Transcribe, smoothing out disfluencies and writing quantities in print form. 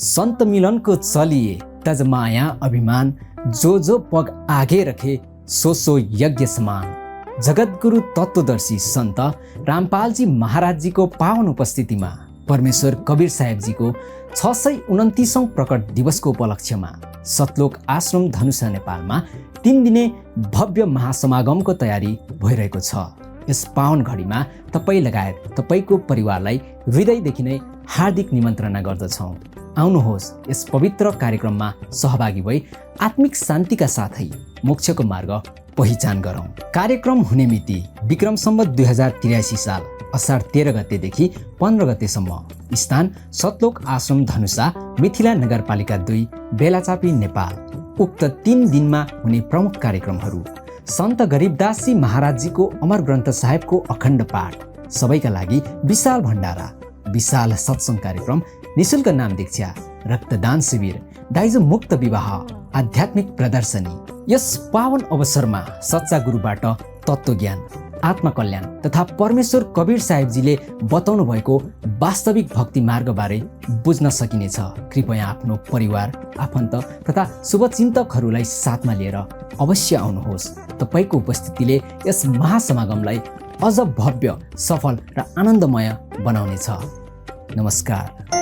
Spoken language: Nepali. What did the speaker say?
संत मिलनको चलिए तज माया अभिमान, जो पग आगे रखे सो यज्ञ समान। जगतगुरु तत्वदर्शी सन्त रामपालजी महाराजजीको पावन उपस्थितिमा परमेश्वर कबीर साहेबजीको 629औं प्रकट दिवसको उपलक्ष्यमा सतलोक आश्रम धनुषा नेपालमा 3 दिने भव्य महासमागमको तयारी भइरहेको छ। यस पावन घडीमा तपाईँ लगायत तपाईँको परिवारलाई हृदयदेखि नै हार्दिक निमन्त्रणा गर्दछौँ। आउनुहोस् यस पवित्र कार्यक्रममा सहभागी भई आत्मिक शान्तिका साथै मोक्षको मार्ग पहिचान गरौँ। कार्यक्रम हुने मिति विक्रम सम्वत 2083 साल असार 13 गतेदेखि 15 गतेसम्म। स्थान सतलोक आश्रम धनुषा, मिथिला नगरपालिका 2, बेलाचापी, नेपाल। उक्त 3 दिनमा हुने प्रमुख कार्यक्रमहरू: सन्त गरीबदासजी महाराजजीको अमर ग्रन्थ साहेबको अखण्ड पाठ, सबैका लागि विशाल भण्डारा, विशाल सत्सङ्ग कार्यक्रम, निशुल्क नाम दीक्षा, रक्तदान शिविर, दाइजो मुक्त विवाह, आध्यात्मिक प्रदर्शनी। यस पावन अवसरमा सच्चा गुरुबाट तत्त्वज्ञान, आत्मकल्याण तथा परमेश्वर कबीर साहेबजीले बताउनु भएको वास्तविक भक्ति मार्गबारे बुझ्न सकिनेछ। कृपया आफ्नो परिवार, आफन्त तथा शुभचिन्तकहरूलाई साथमा लिएर अवश्य आउनुहोस्। तपाईँको उपस्थितिले यस महासमागमलाई अझ भव्य, सफल र आनन्दमय बनाउनेछ। नमस्कार।